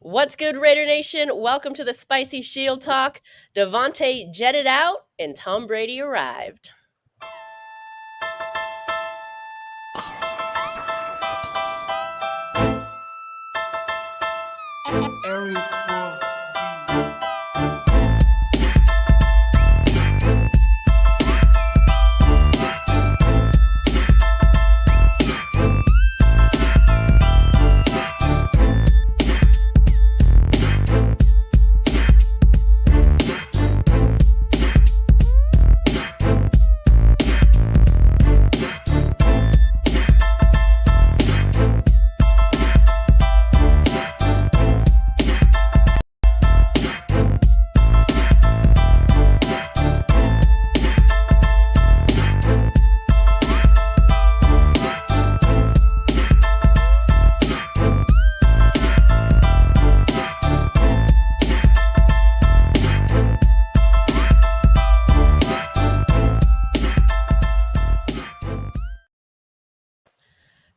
What's good, Raider Nation? Welcome to the Spicy Shield Talk. Devonte jetted out and Tom Brady arrived.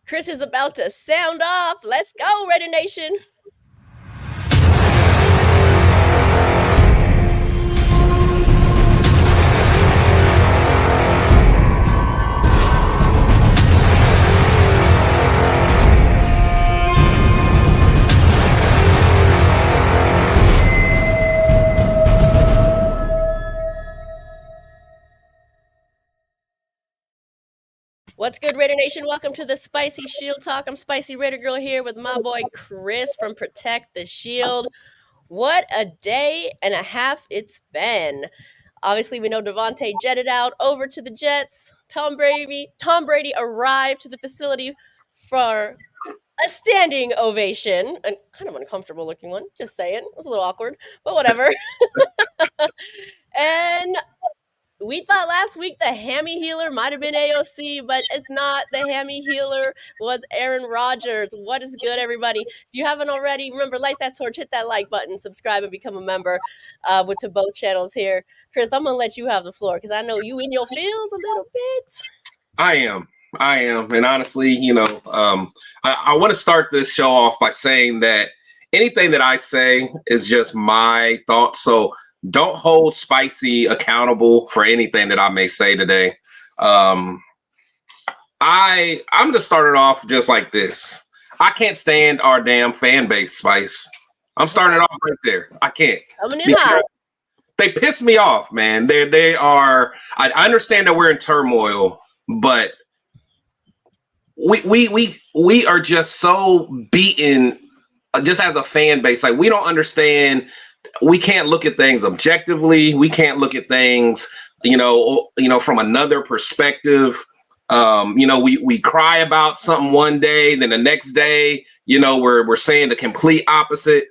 Chris is about to sound off. Let's go, Raider Nation. What's good, Raider Nation? Welcome to the Spicy Shield Talk. I'm Spicy Raider Girl here with my boy Chris from Protect the Shield. What a day and a half it's been. Obviously, we know Devonte jetted out over to the Jets. Tom Brady arrived to the facility for a standing ovation. A kind of uncomfortable looking one, just saying. It was a little awkward, but whatever. And we thought last week the hammy healer might have been AOC, but it's not. The hammy healer was Aaron Rodgers. What is good, everybody? If you haven't already, remember, light that torch, hit that like button, subscribe, and become a member to both channels here. Chris, I'm going to let you have the floor because I know you in your feels a little bit. I am. And honestly, I want to start this show off by saying that anything that I say is just my thoughts. So don't hold Spicy accountable for anything that I may say today. I'm going to start it off just like this. I can't stand our damn fan base, Spice. I'm starting it off right there. I can't. Coming in hot. They piss me off, man. They are. I understand that we're in turmoil, but we are just so beaten, just as a fan base. Like, we don't understand. We can't look at things objectively. We can't look at things, from another perspective. We cry about something one day, then the next day, we're saying the complete opposite.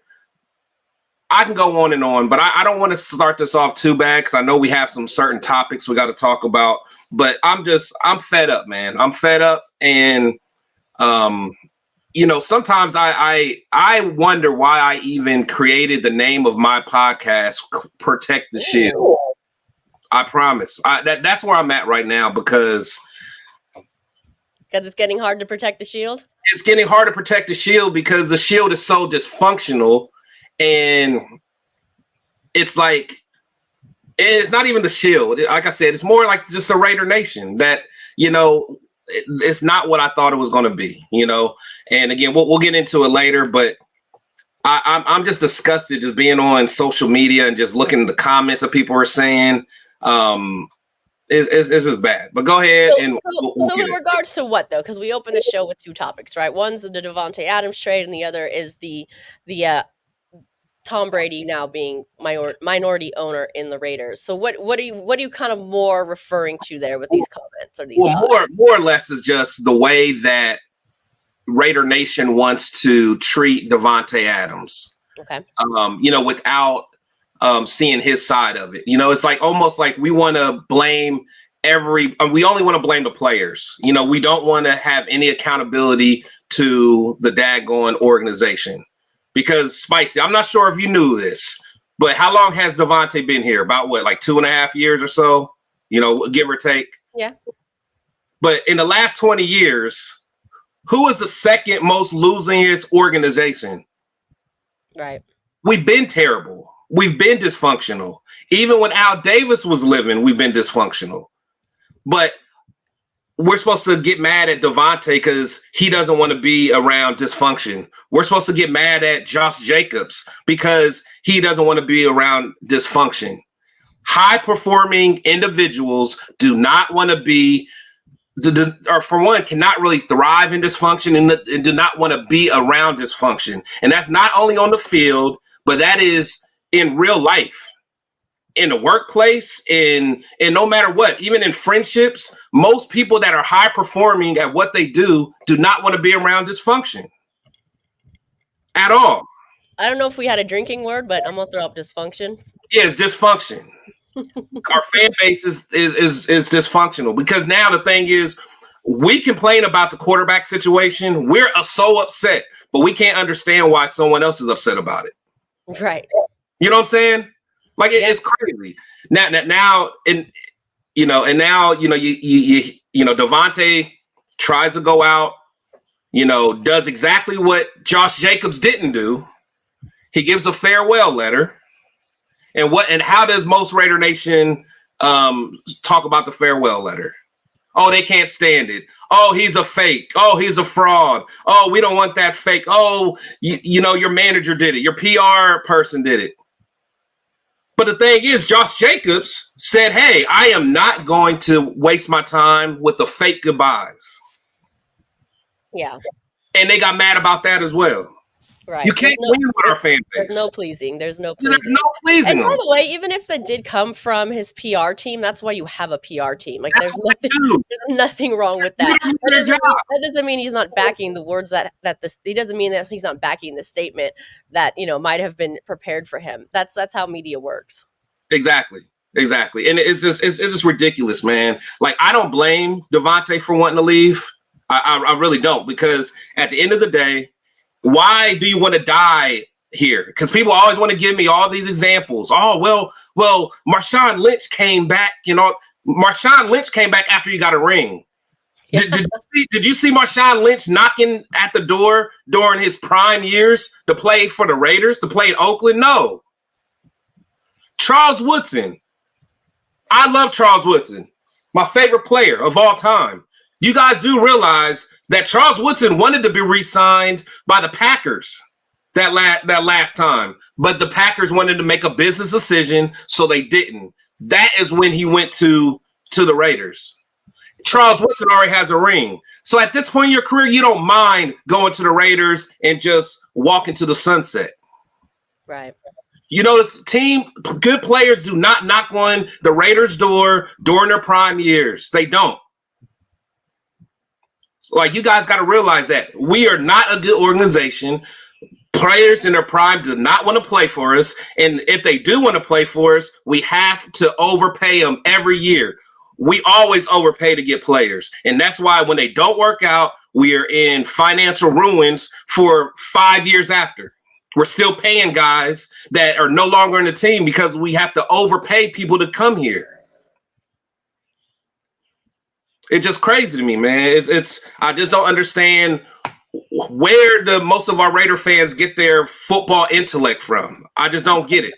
I can go on and on, but I don't want to start this off too bad because I know we have some certain topics we got to talk about. But I'm fed up, man. I'm fed up, and sometimes I wonder why I even created the name of my podcast, Protect the Shield. I promise. That's where I'm at right now because it's getting hard to protect the shield. It's getting hard to protect the shield because the shield is so dysfunctional, and it's like it's not even the shield. Like I said, it's more like just a Raider Nation that it's not what I thought it was going to be, And again, we'll get into it later, but I'm just disgusted just being on social media and just looking at the comments that people are saying. It's just bad. But go ahead. So in regards to what, though? Because we opened the show with two topics, right? One's the Devonte Adams trade, and the other is the Tom Brady now being minority owner in the Raiders. So what are you kind of more referring to there with these comments or these thoughts? More or less is just the way that Raider Nation wants to treat Devonte Adams. Okay. Without seeing his side of it. It's like almost like we want to blame we only want to blame the players. We don't want to have any accountability to the daggone organization. Because Spicy, I'm not sure if you knew this, but how long has Devonte been here? About what, like 2.5 years or so? Give or take. Yeah. But in the last 20 years, who is the second most losingest organization? Right. We've been terrible. We've been dysfunctional. Even when Al Davis was living, we've been dysfunctional. But we're supposed to get mad at Devonte because he doesn't want to be around dysfunction. We're supposed to get mad at Josh Jacobs because he doesn't want to be around dysfunction. High performing individuals do not want to be, or for one, cannot really thrive in dysfunction and do not want to be around dysfunction. And that's not only on the field, but that is in real life. In the workplace, in no matter what, even in friendships, most people that are high performing at what they do not want to be around dysfunction at all. I don't know if we had a drinking word, but I'm gonna throw up dysfunction. Yeah, it's dysfunction. Our fan base is dysfunctional because now the thing is, we complain about the quarterback situation. We're so upset, but we can't understand why someone else is upset about it. Right. You know what I'm saying? Like it's crazy. Now, and now Devonte tries to go out, does exactly what Josh Jacobs didn't do. He gives a farewell letter. And how does most Raider Nation talk about the farewell letter? Oh, they can't stand it. Oh, he's a fake. Oh, he's a fraud. Oh, we don't want that fake. Oh, your manager did it. Your PR person did it. But the thing is, Josh Jacobs said, hey, I am not going to waste my time with the fake goodbyes. Yeah. And they got mad about that as well. Right. You can't win with our fan base. There's no pleasing. There's no pleasing. And by the way, even if that did come from his PR team, that's why you have a PR team. Like there's nothing wrong with that. That doesn't mean he's not backing the words that this. He doesn't mean that he's not backing the statement that might have been prepared for him. That's how media works. Exactly. And it's just ridiculous, man. Like I don't blame Devonte for wanting to leave. I really don't, because at the end of the day, why do you want to die here? Because people always want to give me all these examples. Oh, well, Marshawn Lynch came back. Marshawn Lynch came back after he got a ring. Yeah. Did you see Marshawn Lynch knocking at the door during his prime years to play for the Raiders, to play in Oakland? No. Charles Woodson. I love Charles Woodson. My favorite player of all time. You guys do realize that Charles Woodson wanted to be re-signed by the Packers that last time, but the Packers wanted to make a business decision, so they didn't. That is when he went to the Raiders. Charles Woodson already has a ring. So at this point in your career, you don't mind going to the Raiders and just walking to the sunset. Right. This team, good players do not knock on the Raiders' door during their prime years. They don't. Like, you guys got to realize that we are not a good organization. Players in their prime do not want to play for us. And if they do want to play for us, we have to overpay them every year. We always overpay to get players. And that's why when they don't work out, we are in financial ruins for 5 years after. We're still paying guys that are no longer in the team because we have to overpay people to come here. It's just crazy to me, man. It's I just don't understand where most of our Raider fans get their football intellect from. I just don't get it.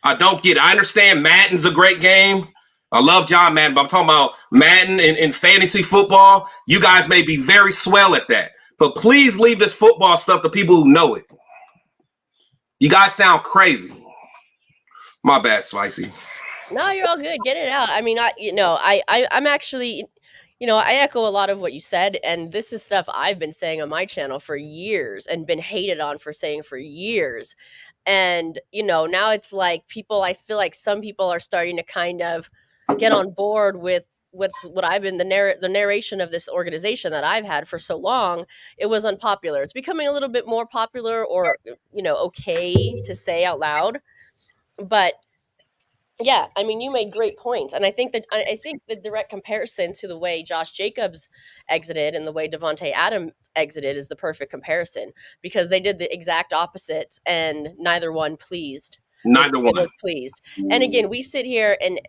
I understand Madden's a great game. I love John Madden, but I'm talking about Madden in fantasy football. You guys may be very swell at that, but please leave this football stuff to people who know it. You guys sound crazy. My bad, Spicy. No, you're all good. Get it out. I mean, I'm actually, I echo a lot of what you said, and this is stuff I've been saying on my channel for years and been hated on for saying for years. And, now it's like I feel like some people are starting to kind of get on board with what I've been, the narration of this organization that I've had for so long. It was unpopular. It's becoming a little bit more popular, or, okay to say out loud. But yeah, I mean, you made great points. And I think the direct comparison to the way Josh Jacobs exited and the way Devonte Adams exited is the perfect comparison, because they did the exact opposite and neither one pleased. Neither one was pleased. And again, we sit here and,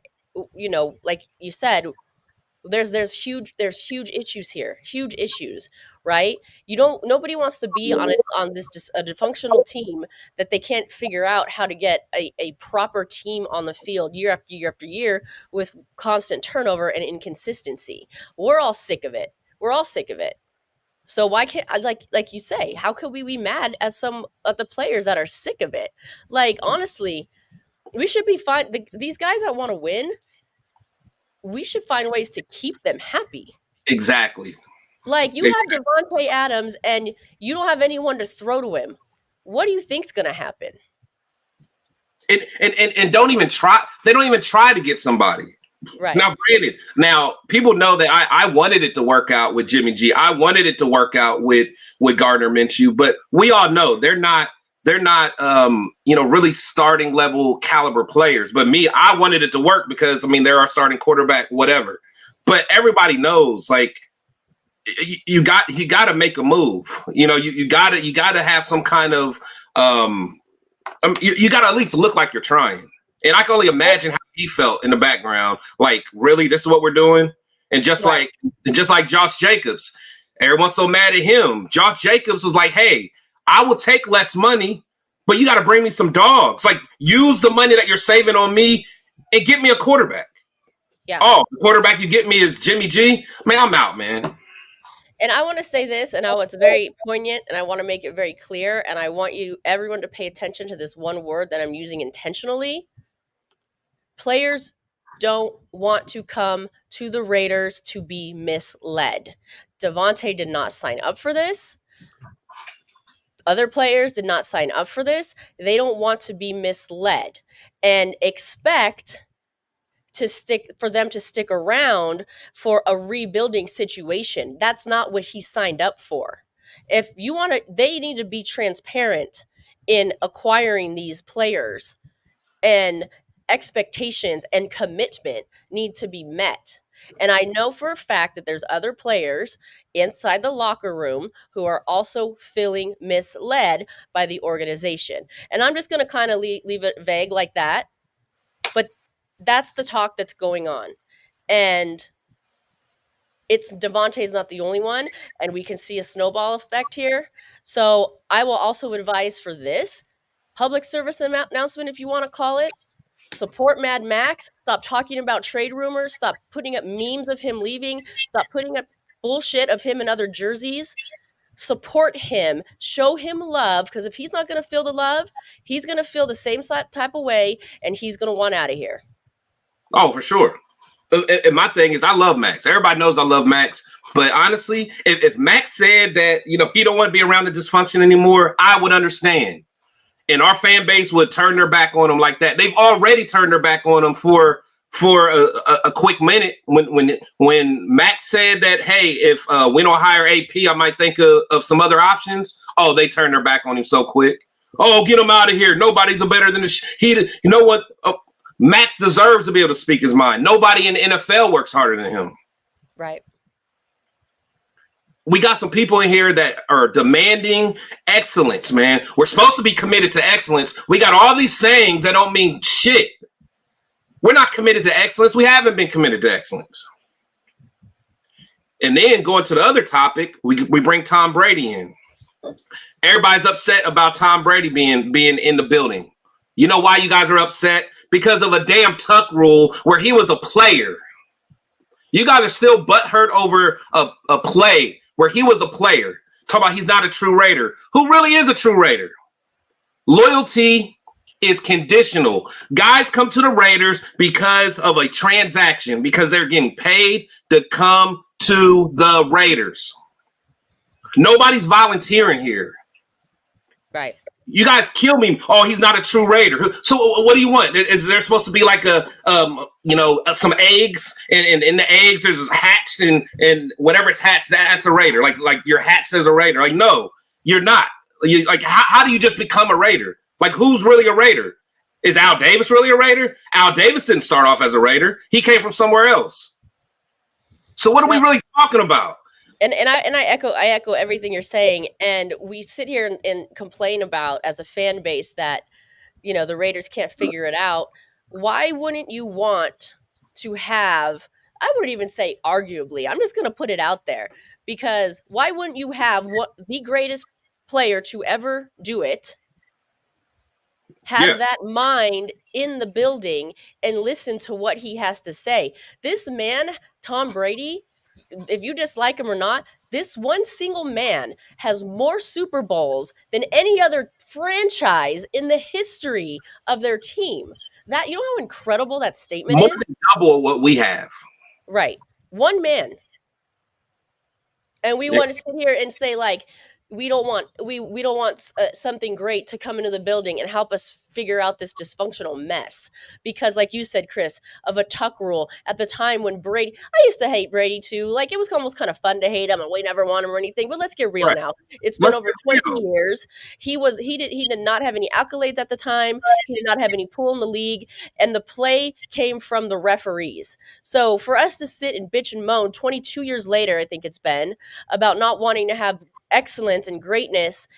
like you said, There's huge issues here, huge issues, right? Nobody wants to be on this just a dysfunctional team that they can't figure out how to get a proper team on the field year after year after year with constant turnover and inconsistency. We're all sick of it. We're all sick of it. So why can't like you say, how could we be mad at some of the players that are sick of it? Like honestly, we should be fine. These guys that want to win, we should find ways to keep them happy. Exactly. Like you have Devonte Adams and you don't have anyone to throw to him. What do you think's going to happen? And don't even try. They don't even try to get somebody. Right. Now, granted, people know that I wanted it to work out with Jimmy G. I wanted it to work out with Gardner Minshew, but we all know they're not really starting level caliber players. But I wanted it to work because they're our starting quarterback, whatever. But everybody knows, like, you got to make a move. You got to have some kind of you got to at least look like you're trying. And I can only imagine how he felt in the background. Like, really, this is what we're doing? And just like Josh Jacobs, everyone's so mad at him. Josh Jacobs was like, hey, I will take less money, but you got to bring me some dogs. Like, use the money that you're saving on me and get me a quarterback. Yeah. Oh, the quarterback you get me is Jimmy G? Man, I'm out, man. And I want to say this, and it's very poignant, and I want to make it very clear, and I want everyone to pay attention to this one word that I'm using intentionally. Players don't want to come to the Raiders to be misled. Devonte did not sign up for this. Other players did not sign up for this. They don't want to be misled and expect for them to stick around for a rebuilding situation. That's not what he signed up for. If you want to, they need to be transparent in acquiring these players, and expectations and commitment need to be met. And I know for a fact that there's other players inside the locker room who are also feeling misled by the organization. And I'm just going to kind of leave it vague like that. But that's the talk that's going on. And Devontae's not the only one, and we can see a snowball effect here. So I will also advise for this public service announcement, if you want to call it. Support Mad Max. Stop talking about trade rumors. Stop putting up memes of him leaving. Stop putting up bullshit of him in other jerseys. Support him. Show him love, because if he's not going to feel the love, he's going to feel the same type of way, and he's going to want out of here. Oh, for sure. And my thing is, I love Max. Everybody knows I love Max. But honestly, if Max said that, he don't want to be around the dysfunction anymore, I would understand. And our fan base would turn their back on him like that. They've already turned their back on him for a quick minute. When Max said that, hey, if we don't hire AP, I might think of some other options. Oh, they turned their back on him so quick. Oh, get him out of here. Nobody's better than you know what? Max deserves to be able to speak his mind. Nobody in the NFL works harder than him. Right. We got some people in here that are demanding excellence, man. We're supposed to be committed to excellence. We got all these sayings that don't mean shit. We're not committed to excellence. We haven't been committed to excellence. And then going to the other topic, we bring Tom Brady in. Everybody's upset about Tom Brady being in the building. You know why you guys are upset? Because of a damn tuck rule where he was a player. You guys are still butthurt over a play where he was a player. Talk about he's not a true Raider. Who really is a true Raider? Loyalty is conditional. Guys come to the Raiders because of a transaction, because they're getting paid to come to the Raiders. Nobody's volunteering here. Right. You guys kill me. Oh, he's not a true Raider. So what do you want? Is there supposed to be like some eggs, and in the eggs there's hatched, and whatever it's hatched, that's a Raider. Like you're hatched as a Raider. Like, no, you're not. How do you just become a Raider? Like, who's really a Raider? Is Al Davis really a Raider? Al Davis didn't start off as a Raider. He came from somewhere else. So what are we really talking about? And I echo everything you're saying. And we sit here and complain about, as a fan base, that the Raiders can't figure it out. Why wouldn't you want to have I wouldn't even say arguably. I'm just going to put it out there because why wouldn't you have what the greatest player to ever do it Yeah, have that mind in the building and listen to what he has to say? This man, Tom Brady, if you dislike him or not, this one single man has more Super Bowls than any other franchise in the history of their team. That, you know how incredible that statement more is? than double what we have. Right. One man. And we Yeah. want to sit here and say like we don't want something great to come into the building and help us figure out this dysfunctional mess because like you said, Chris, of a tuck rule at the time when Brady, I used to hate Brady too, like it was almost kind of fun to hate him and we never want him or anything, but let's get real Right. now. It's been Let's over be 20 real. years. He did not have any accolades at the time. He did not have any pull in the league, and the play came from the referees. So for us to sit and bitch and moan 22 years later, I think it's been, about not wanting to have excellence and greatness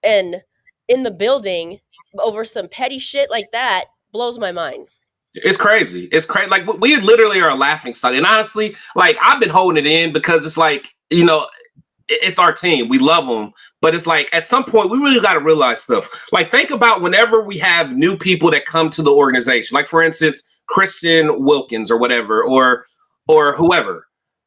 and in the building over some petty shit like that blows my mind. It's crazy. It's crazy. Like we literally are a laughing stock. And honestly, like I've been holding it in because it's like, it's our team. We love them. But it's like at some point we really got to realize stuff. Like think about whenever we have new people that come to the organization. Like for instance, Christian Wilkins or whatever, or whoever.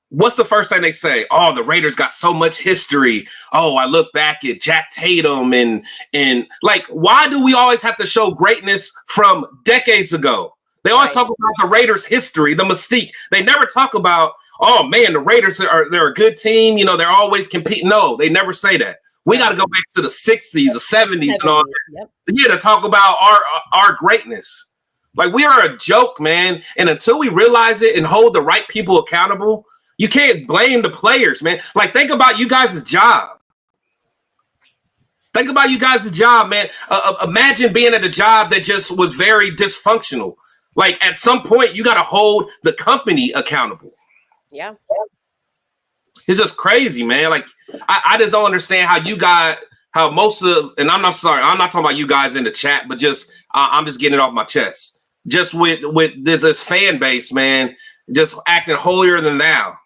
What's the first thing they say? Oh, the Raiders got so much history. Oh, I look back at Jack Tatum and like, why do we always have to show greatness from decades ago? They always Right. talk about the Raiders' history, the mystique. They never talk about, oh man, the Raiders they're a good team. They're always competing. No, they never say that. We got Right. to go back to the 60s, the 70s, and all 70s. Yep. that. Yeah, to talk about our greatness. Like we are a joke, man. And until we realize it and hold the right people accountable, you can't blame the players, man. Like think about you guys' job. Think about you guys' job, man. Imagine being at a job that just was very dysfunctional. Like at some point, you got to hold the company accountable. Yeah. It's just crazy, man. Like I just don't understand how most of, and I'm not sorry, I'm not talking about you guys in the chat, but just I'm just getting it off my chest. Just with this fan base, man, just acting holier than thou.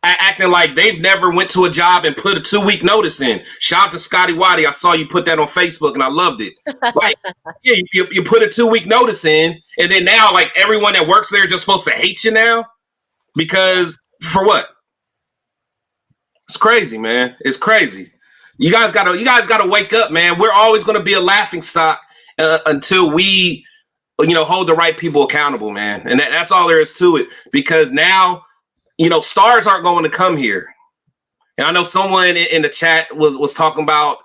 Acting like they've never went to a job and put a 2-week notice in. Shout out to Scotty Waddy. I saw you put that on Facebook and I loved it. Like, yeah, you put a 2-week notice in, and then now like everyone that works there is just supposed to hate you now because for what? It's crazy, man. It's crazy. You guys gotta wake up, man. We're always gonna be a laughing stock until we, hold the right people accountable, man. And that's all there is to it. Because now, stars aren't going to come here. And I know someone in the chat was talking about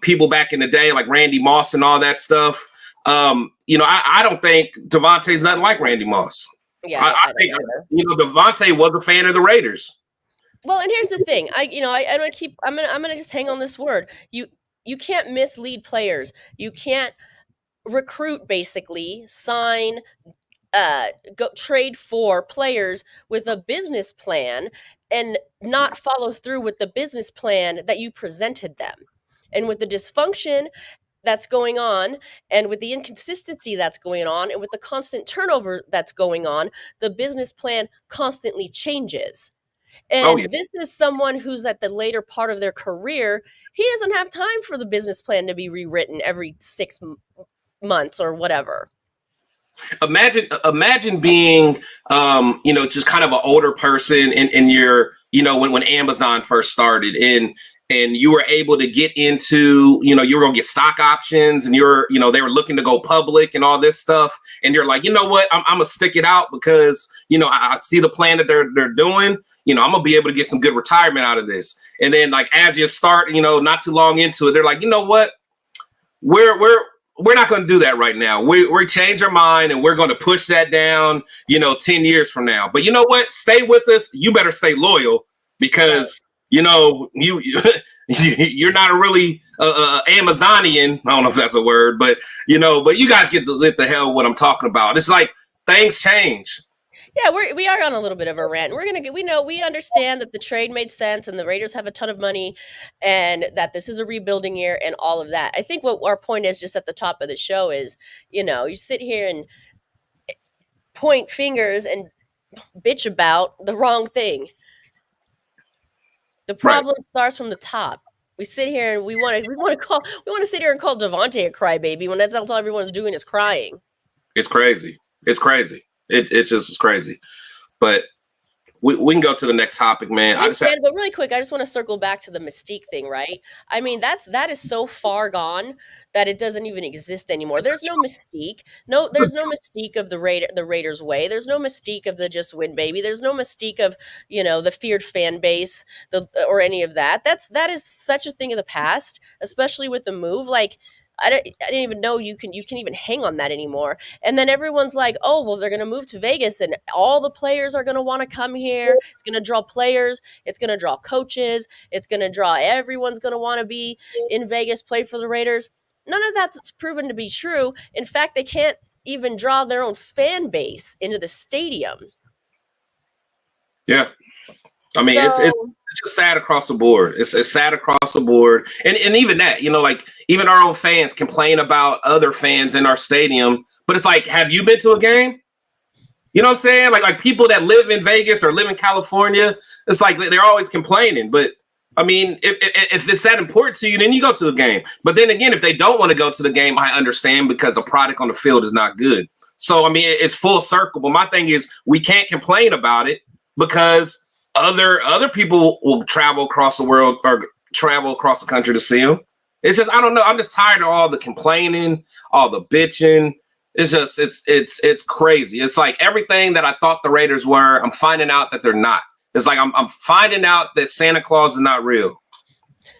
people back in the day, like Randy Moss and all that stuff. I don't think Devontae's nothing like Randy Moss. Yeah. I think Devontae was a fan of the Raiders. Well, and here's the thing. I'm gonna just hang on this word. You can't mislead players. You can't recruit, basically sign, go trade for players with a business plan and not follow through with the business plan that you presented them. And with the dysfunction that's going on, and with the inconsistency that's going on, and with the constant turnover that's going on, the business plan constantly changes. Oh yeah. And this is someone who's at the later part of their career. He doesn't have time for the business plan to be rewritten every 6 months or whatever. Imagine being just kind of an older person in your when Amazon first started and you were able to get into you were gonna get stock options and they were looking to go public and all this stuff, and you're like, you know what, I'm gonna stick it out because I see the plan that they're doing. I'm gonna be able to get some good retirement out of this. And then like as you start not too long into it, they're like, you know what, we're not going to do that right now. We change our mind and we're going to push that down, 10 years from now. But you know what? Stay with us. You better stay loyal because, you you're not a really Amazonian. I don't know if that's a word, but you guys get the hell what I'm talking about. It's like things change. Yeah, we are on a little bit of a rant. We understand that the trade made sense and the Raiders have a ton of money and that this is a rebuilding year and all of that. I think what our point is just at the top of the show is, you sit here and point fingers and bitch about the wrong thing. The Right. problem starts from the top. We sit here and we want to sit here and call Devonte a crybaby when that's all everyone's doing is crying. It's crazy. It's crazy. It just is crazy. But we can go to the next topic, man. We can, but really quick, I just want to circle back to the Mystique thing, right? I mean, that is so far gone that it doesn't even exist anymore. There's no Mystique. No, there's no Mystique of the Raiders way. There's no Mystique of the just win baby. There's no Mystique of, the feared fan base, or any of that. That is such a thing of the past, especially with the move. Like, I didn't even know you can even hang on that anymore. And then everyone's like, oh, well, they're going to move to Vegas and all the players are going to want to come here. It's going to draw players. It's going to draw coaches. It's going to draw everyone's going to want to be in Vegas, play for the Raiders. None of that's proven to be true. In fact, they can't even draw their own fan base into the stadium. Yeah. I mean, it's just sad across the board. It's sad across the board. And even that, like even our own fans complain about other fans in our stadium. But it's like, have you been to a game? You know what I'm saying? Like people that live in Vegas or live in California, it's like they're always complaining. But I mean, if it's that important to you, then you go to the game. But then again, if they don't want to go to the game, I understand because the product on the field is not good. So, I mean, it's full circle. But my thing is we can't complain about it because other people will travel across the world or travel across the country to see them. It's just, I don't know. I'm just tired of all the complaining, all the bitching. It's just, it's crazy. It's like everything that I thought the Raiders were, I'm finding out that they're not. It's like I'm finding out that Santa Claus is not real.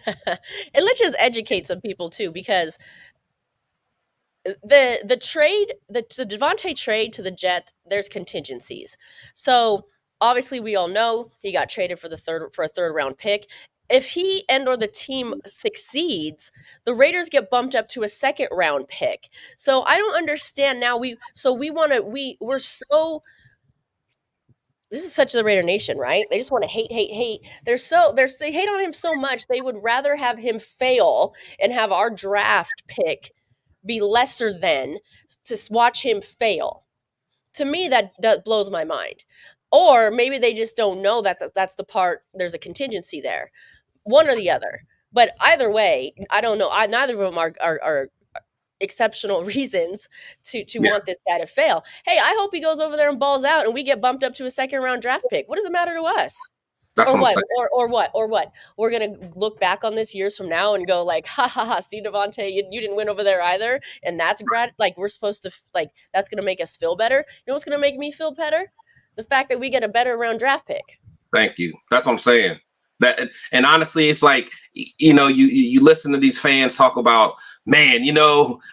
And let's just educate some people too, because the trade, the Devonte trade to the Jets, there's contingencies. So obviously we all know he got traded for a third round pick. If he or the team succeeds, the Raiders get bumped up to a second round pick. So I don't understand now. We're so, this is such the Raider Nation, right? They just want to hate, hate, hate. They hate on him so much they would rather have him fail and have our draft pick be lesser than to watch him fail. To me, that blows my mind. Or maybe they just don't know that that's the part. There's a contingency there, one or the other. But either way, I don't know. Neither of them are exceptional reasons to want this guy to fail. Hey, I hope he goes over there and balls out and we get bumped up to a second round draft pick. What does it matter to us? That's Or what I'm what? saying. Or what? We're gonna look back on this years from now and go like, ha ha ha, see Devonte, you didn't win over there either, and that's like we're supposed to that's gonna make us feel better. You know what's gonna make me feel better? The fact that we get a better round draft pick. Thank you. That's what I'm saying. That, and honestly, it's like, you listen to these fans talk about, man,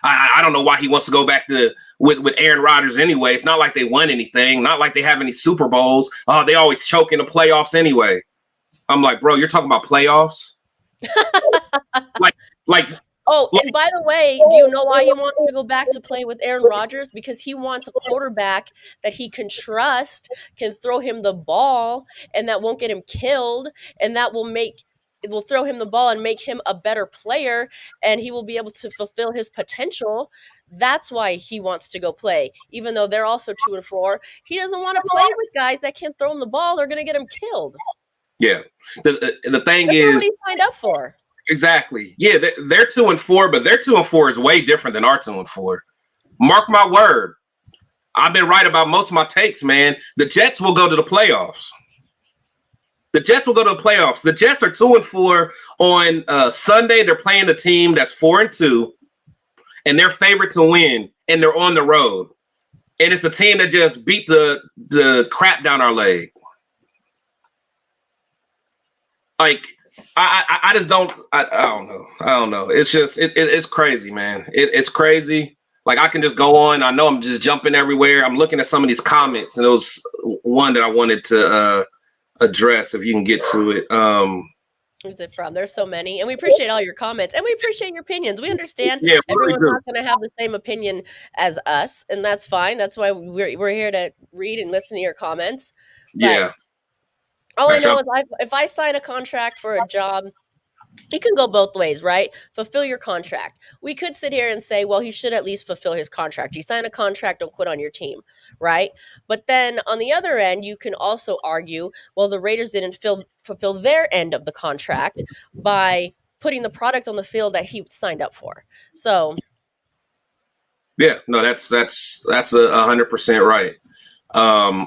I don't know why he wants to go back to with Aaron Rodgers anyway. It's not like they won anything, not like they have any Super Bowls. They always choke in the playoffs anyway. I'm like, bro, you're talking about playoffs? like Oh, and by the way, do you know why he wants to go back to play with Aaron Rodgers? Because he wants a quarterback that he can trust, can throw him the ball, and that won't get him killed, and that will throw him the ball and make him a better player, and he will be able to fulfill his potential. That's why he wants to go play, even though they're also 2-4. He doesn't want to play with guys that can't throw him the ball. They're going to get him killed. Yeah. The thing That's is, not what he signed up for. Exactly. Yeah, they're 2-4, but their 2-4 is way different than our 2-4. Mark my word. I've been right about most of my takes, man. The Jets will go to the playoffs. The Jets will go to the playoffs. The Jets are 2-4 on Sunday. They're playing a team that's 4-2, and they're favored to win, and they're on the road. And it's a team that just beat the crap down our leg. Like, I just don't. I don't know. I don't know. It's just it's crazy, man. It's crazy. Like, I can just go on. I know I'm just jumping everywhere. I'm looking at some of these comments, and there was one that I wanted to address. If you can get to it. Who's it from? There's so many, and we appreciate all your comments, and we appreciate your opinions. We understand everyone's not going to have the same opinion as us, and that's fine. That's why we're here to read and listen to your comments. But Yeah. all I know is if I sign a contract for a job You can go both ways, right? Fulfill your contract. We could sit here and say, well, he should at least fulfill his contract. You sign a contract, don't quit on your team, right? But then on the other end, you can also argue, well, the Raiders didn't fulfill their end of the contract by putting the product on the field that he signed up for. So, yeah, no, that's 100% right.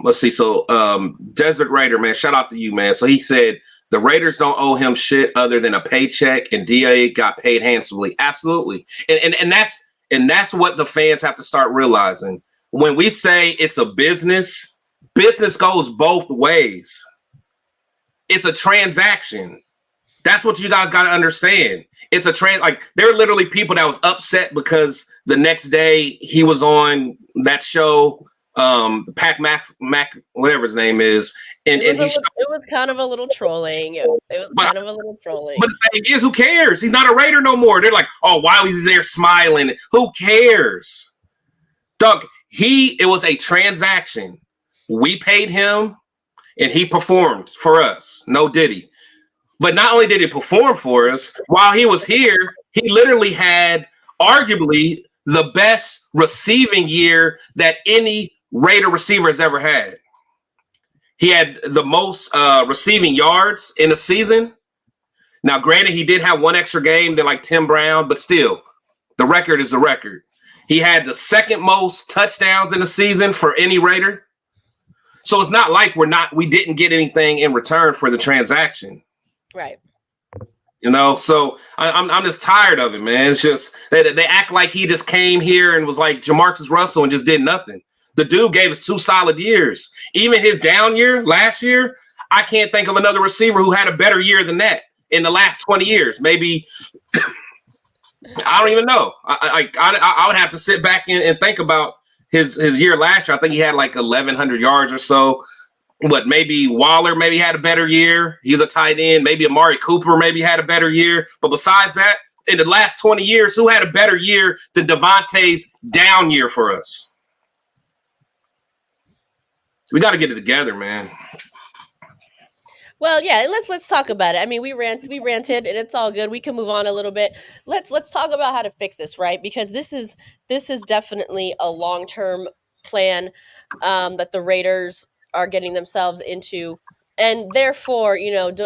Let's see. So, Desert Raider, man, shout out to you, man. So he said the Raiders don't owe him shit other than a paycheck, and DA got paid handsomely. Absolutely, and that's what the fans have to start realizing. When we say it's a business, business goes both ways. It's a transaction. That's what you guys got to understand. It's a like there are literally people that was upset because the next day he was on that show, Mac, whatever his name is, and it was kind of a little trolling. It was kind of a little trolling. But the thing is, who cares? He's not a Raider no more. They're like, oh, why was he there smiling? Who cares? Doug, it was a transaction. We paid him, and he performed for us. No Diddy. But not only did he perform for us, while he was here, he literally had arguably the best receiving year that any Raider receiver has ever had. He had the most receiving yards in a season. Now, granted, he did have one extra game than like Tim Brown, but still, the record is the record. He had the second most touchdowns in the season for any Raider. So it's not like we didn't get anything in return for the transaction. Right. You know, so I'm just tired of it, man. It's just they act like he just came here and was like Jamarcus Russell and just did nothing. The dude gave us 2 solid years. Even his down year last year, I can't think of another receiver who had a better year than that in the last 20 years. Maybe I don't even know. I would have to sit back and think about his year last year. I think he had like 1,100 yards or so. Maybe Waller maybe had a better year. He's a tight end. Maybe Amari Cooper maybe had a better year. But besides that, in the last 20 years, who had a better year than Devontae's down year for us? We got to get it together, man. Well, yeah, let's talk about it. I mean, we ranted, and it's all good. We can move on a little bit. Let's talk about how to fix this, right? Because this is definitely a long-term plan that the Raiders are getting themselves into, and therefore,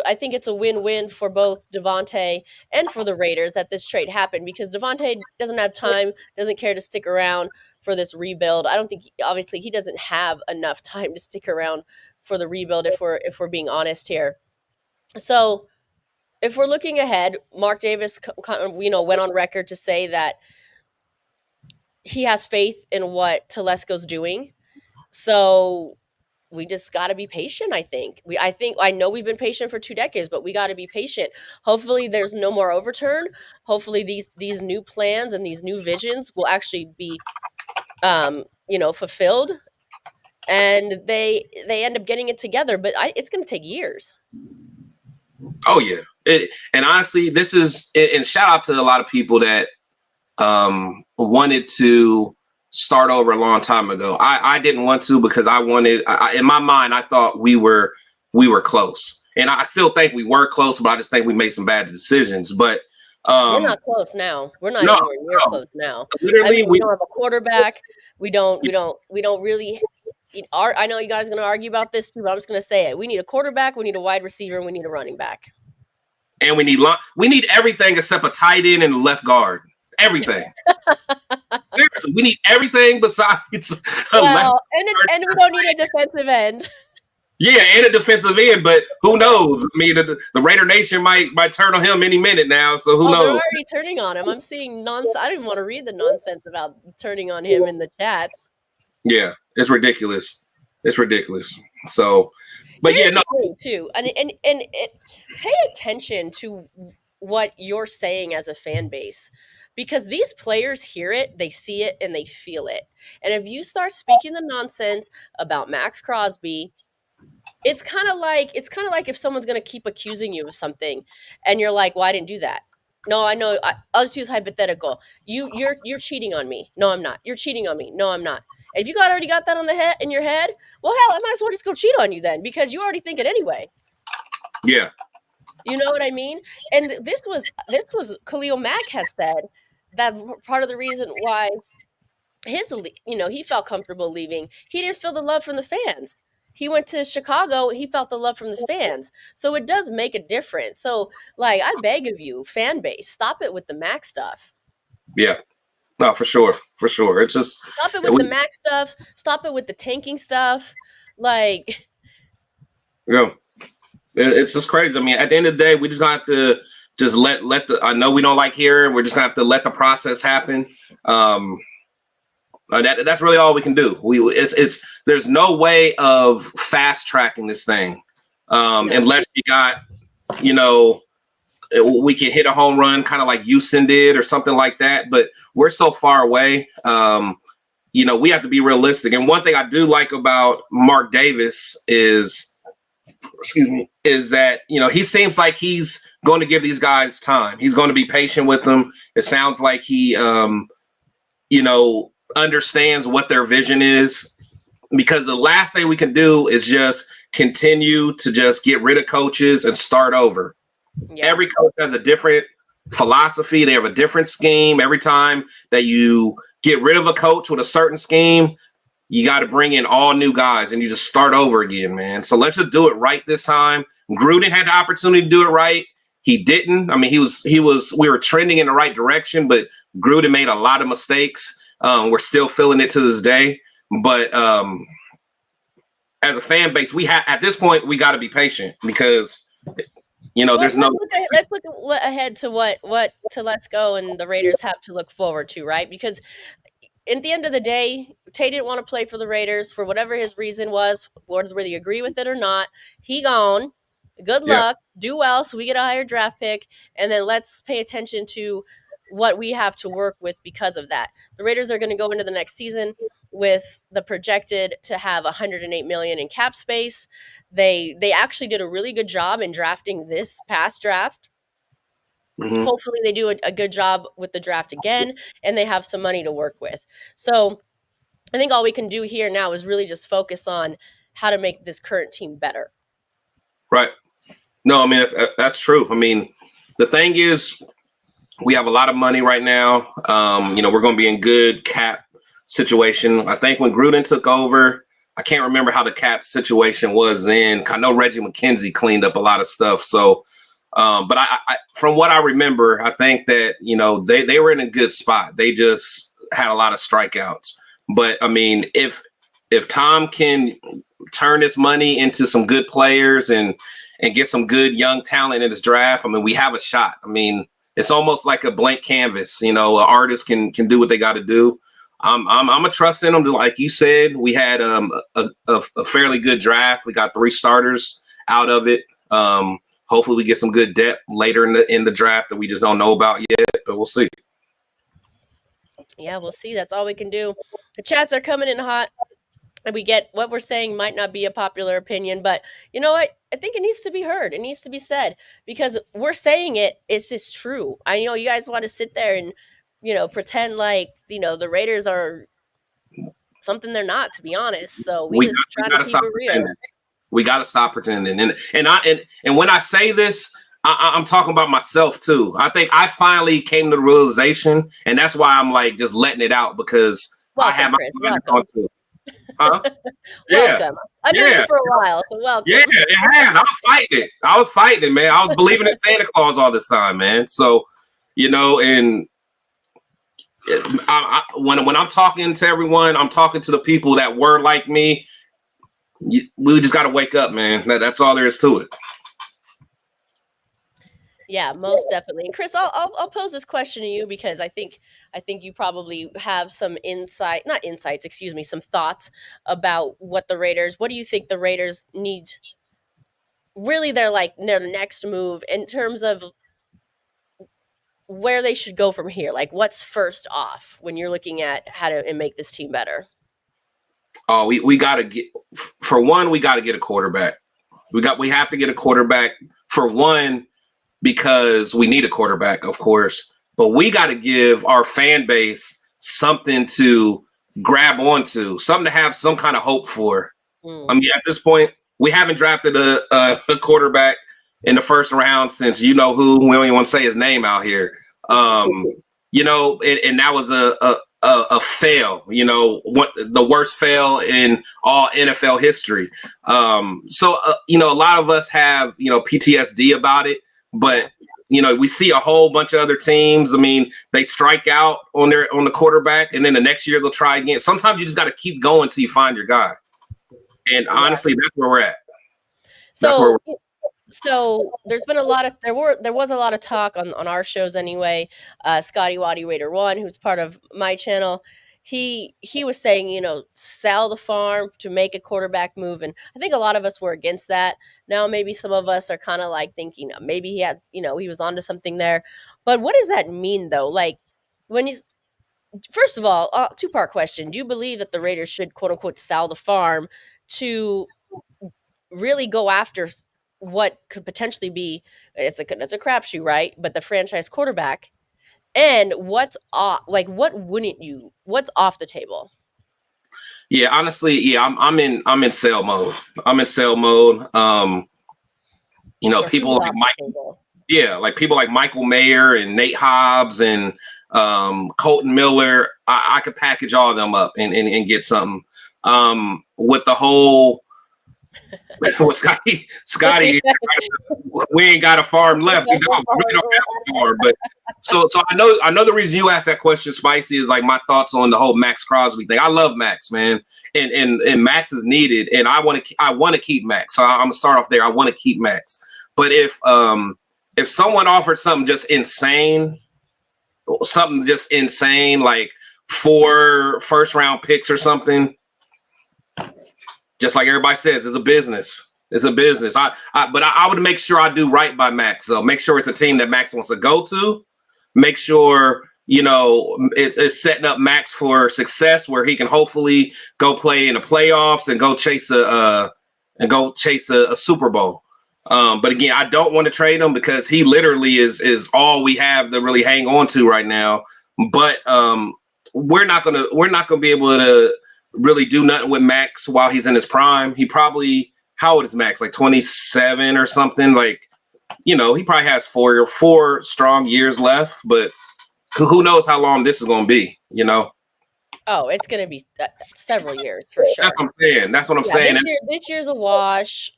I think it's a win-win for both Devonte and for the Raiders that this trade happened, because Devonte doesn't have time, doesn't care to stick around for this rebuild. I don't think, obviously, he doesn't have enough time to stick around for the rebuild, if we're being honest here. So if we're looking ahead, Mark Davis, went on record to say that he has faith in what Telesco's doing. So we just got to be patient. I know we've been patient for 2 decades, but we got to be patient. Hopefully there's no more overturn. Hopefully these new plans and these new visions will actually be, fulfilled, and they end up getting it together. But it's going to take years. Oh yeah, and honestly, this is and shout out to a lot of people that wanted to start over a long time ago. I didn't want to, because I wanted. In my mind, I thought we were close, and I still think we were close, but I just think we made some bad decisions. But we're not close now. We're not anywhere near close now. Literally, we don't have a quarterback. We don't really. I know you guys are going to argue about this too, but I'm just going to say it. We need a quarterback, we need a wide receiver, and we need a running back. And we need everything except a tight end and a left guard. Everything. Seriously, we need everything besides and we don't need a defensive end. Yeah, and a defensive end, but who knows? I mean, the Raider Nation might turn on him any minute now, so who knows? They're already turning on him. I'm seeing nonsense. I didn't want to read the nonsense about turning on him in the chats. Yeah, it's ridiculous. It's ridiculous. So, but Here's the thing too, and pay attention to what you're saying as a fan base, because these players hear it, they see it, and they feel it. And if you start speaking the nonsense about Max Crosby, it's kind of like if someone's going to keep accusing you of something, and you're like, "Well, I didn't do that." No, I know. I'll just use hypothetical. You're cheating on me. No, I'm not. You're cheating on me. No, I'm not. If you already got that in your head, well, hell, I might as well just go cheat on you then, because you already think it anyway. Yeah. You know what I mean? And this was Khalil Mack has said that part of the reason why he felt comfortable leaving. He didn't feel the love from the fans. He went to Chicago, he felt the love from the fans. So it does make a difference. So like I beg of you, fan base, stop it with the Mac stuff. Yeah, no, for sure, for sure. It's just Stop it with the Mac stuff. Stop it with the tanking stuff. Like, you know, it's just crazy. I mean, at the end of the day, we just gonna have to just let the. I know we don't like hearing. We're just gonna have to let the process happen. That's really all we can do. It's there's no way of fast tracking this thing no. unless you got, you know, we can hit a home run kind of like Houston did or something like that. But we're so far away. You know, we have to be realistic. And one thing I do like about Mark Davis is that, you know, he seems like he's going to give these guys time. He's going to be patient with them. It sounds like he, you know, understands what their vision is, because the last thing we can do is just continue to just get rid of coaches and start over. Yeah. Every coach has a different philosophy. They have a different scheme. Every time that you get rid of a coach with a certain scheme, you got to bring in all new guys and you just start over again, man. So let's just do it right this time. Gruden had the opportunity to do it right. He didn't. I mean, we were trending in the right direction, but Gruden made a lot of mistakes. We're still feeling it to this day. But as a fan base, at this point, we got to be patient because, you know, let's look ahead to what let's go and the Raiders have to look forward to, right? Because at the end of the day, Tay didn't want to play for the Raiders for whatever his reason was, whether you agree with it or not. He gone. Good luck. Yeah. Do well so we get a higher draft pick. And then let's pay attention to what we have to work with because of that. The Raiders are going to go into the next season with the projected to have $108 million in cap space. They actually did a really good job in drafting this past draft. Mm-hmm. Hopefully they do a good job with the draft again, and they have some money to work with. So I think all we can do here now is really just focus on how to make this current team better. Right. No, I mean, that's true. I mean, the thing is, we have a lot of money right now. You know, we're going to be in good cap situation. I think when Gruden took over, I can't remember how the cap situation was then. I know Reggie McKenzie cleaned up a lot of stuff. So, but I from what I remember, I think that, you know, they were in a good spot. They just had a lot of strikeouts. But I mean, if Tom can turn this money into some good players and get some good young talent in his draft, I mean, we have a shot. I mean, it's almost like a blank canvas. You know, an artist can do what they got to do. I'm a trust in them. Like you said, we had a fairly good draft. We got 3 starters out of it. Hopefully we get some good depth later in the draft that we just don't know about yet, but we'll see. Yeah, we'll see. That's all we can do. The chats are coming in hot. And we get what we're saying might not be a popular opinion, but you know what? I think it needs to be heard. It needs to be said because we're saying it. It's just true. I know you guys want to sit there and, you know, pretend like, you know, the Raiders are something they're not, to be honest. So we just trying to keep it real. We got to stop pretending. And when I say this, I'm talking about myself too. I think I finally came to the realization, and that's why I'm like just letting it out because welcome, I have my mind on to it. Huh? Yeah. Welcome. I've been here for a while, so welcome. Yeah, it has. I was fighting it, man. I was believing in Santa Claus all this time, man. So, you know, and when I'm talking to everyone, I'm talking to the people that were like me. We just got to wake up, man. That's all there is to it. Yeah, most definitely. And Chris, I'll pose this question to you because I think you probably have some some thoughts about what do you think the Raiders need? Really, their next move in terms of where they should go from here. Like, what's first off when you're looking at how to make this team better? Oh, we got to get we got to get a quarterback. We have to get a quarterback for one. Because we need a quarterback, of course, but we got to give our fan base something to grab onto, something to have some kind of hope for. I mean, at this point, we haven't drafted a quarterback. in the first round since you know who. We don't even want to say his name out here. You know, and that was a fail. You know, what the worst fail in all NFL history. So you know, a lot of us have PTSD about it, but we see a whole bunch of other teams. I mean, they strike out on the quarterback, and then the next year they'll try again. Sometimes you just got to keep going till you find your guy. And honestly, that's where we're at. So there's been there was a lot of talk on our shows anyway. Scotty Waddy Raider One, who's part of my channel, he was saying, sell the farm to make a quarterback move, and I think a lot of us were against that. Now maybe some of us are kind of like thinking maybe he had, he was onto something there. But what does that mean though? Like when you first of all, two-part question: do you believe that the Raiders should quote unquote sell the farm to really go after what could potentially be it's a crapshoot, right? But the franchise quarterback, and what's off, like what's off the table? Yeah, honestly, yeah, I'm in sell mode. I'm in sell mode. So people like Mike, people like Michael Mayer and Nate Hobbs and Colton Miller. I could package all of them up and get something. With the whole with Scotty, we ain't got a farm left. We don't have a farm. But so I know the reason you asked that question, Spicy, is like my thoughts on the whole Max Crosby thing. I love Max, man, and Max is needed, and I want to keep Max. So I'm gonna start off there. I want to keep Max, but if someone offered something just insane, like 4 first-round picks or something. Just like everybody says, it's a business. It's a business. But I would make sure I do right by Max. So make sure it's a team that Max wants to go to. Make sure it's setting up Max for success, where he can hopefully go play in the playoffs and go chase a Super Bowl. But again, I don't want to trade him because he literally is all we have to really hang on to right now. But we're not gonna be able to really do nothing with Max while he's in his prime. He probably, how old is Max? Like 27 or something. Like, he probably has 4 strong years left, but who knows how long this is going to be, Oh, it's going to be several years for sure. That's what I'm saying. This year's a wash.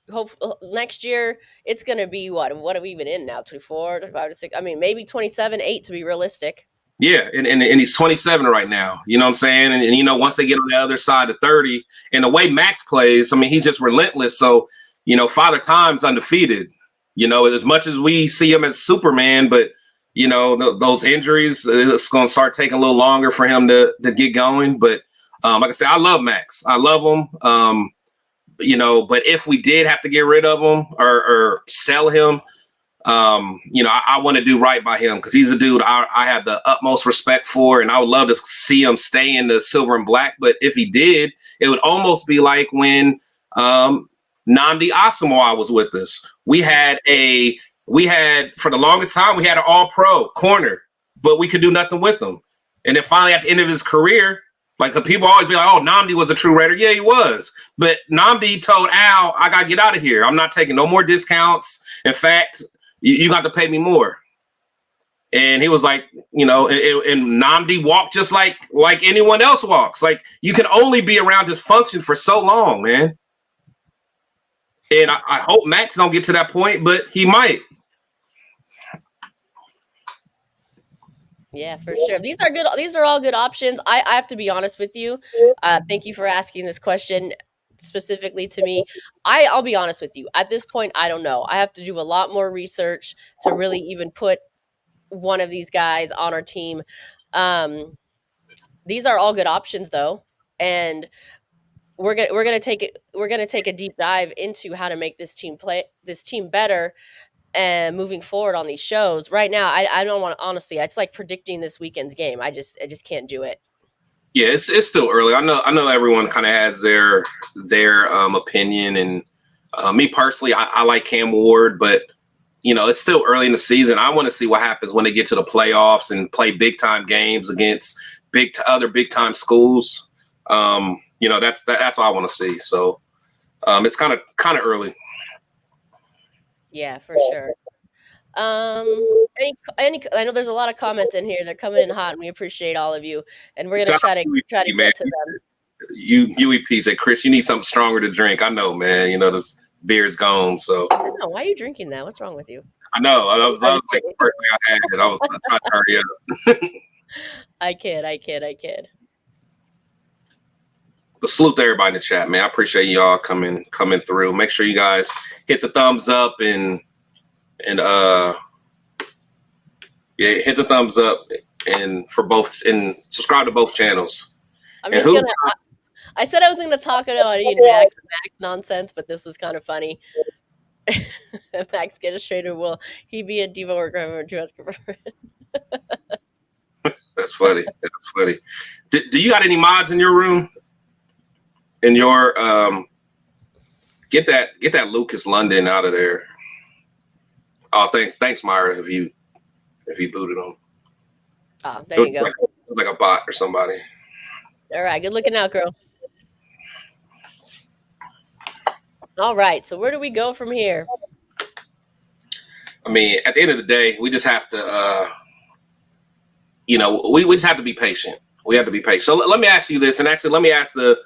Next year, it's going to be what are we even in now? 24, 25, 26. I mean, maybe 27, 8 to be realistic. Yeah, and he's 27 right now. You know what I'm saying? And once they get on the other side of 30, and the way Max plays, I mean, he's just relentless. So, Father Time's undefeated. As much as we see him as Superman, but those injuries, it's going to start taking a little longer for him to get going. But like I said, I love Max. I love him. But if we did have to get rid of him or sell him, I want to do right by him because he's a dude I have the utmost respect for, and I would love to see him stay in the silver and black. But if he did, it would almost be like when Nnamdi Asomugha was with us. We had for the longest time, we had an all-pro corner, but we could do nothing with him. And then finally at the end of his career, like people always be like, oh, Nnamdi was a true Raider. Yeah, he was. But Nnamdi told Al, I got to get out of here. I'm not taking no more discounts. In fact, you got to pay me more. And he was like, and Nnamdi walked just like anyone else walks. Like, you can only be around dysfunction for so long, man. And I hope Max don't get to that point, but he might. Yeah, for sure. These are good. These are all good options. I have to be honest with you. Thank you for asking this question specifically to me. I'll be honest with you. At this point, I don't know. I have to do a lot more research to really even put one of these guys on our team. These are all good options though, and we're gonna take a deep dive into how to make this team better and moving forward on these shows. Right now, I don't want to, honestly, it's like predicting this weekend's game. I just can't do it. Yeah, it's still early. I know everyone kind of has their opinion, and me personally, I like Cam Ward, but it's still early in the season. I want to see what happens when they get to the playoffs and play big time games against other big time schools. That's what I want to see. So it's kind of early. Yeah, for sure. Any I know there's a lot of comments in here. They're coming in hot, and we appreciate all of you. And we're gonna Shout out to try to UEP, man. get to them. UEP said, Chris, you need something stronger to drink. I know, man. This beer's gone. So I know. Why are you drinking that? What's wrong with you? I know. I I'm was just like the kidding. first thing I had. I was trying to hurry up. I kid. I kid. I kid. But salute to everybody in the chat, man. I appreciate y'all coming through. Make sure you guys hit the thumbs up and yeah, hit the thumbs up and for both and subscribe to both channels. I'm And just who gonna. I said I was gonna talk about Ian Max nonsense, but this was kind of funny. Max get a straighter. Will he be a diva or grammar to us? that's funny. That's funny. Do you got any mods in your room? In your get that Lucas London out of there. Oh, thanks, Myra. If you booted him. Ah, there you go. Like a bot or somebody. All right, good looking out, girl. All right, so where do we go from here? I mean, at the end of the day, we just have to, we just have to be patient. We have to be patient. So let me ask you this, and actually, let me ask the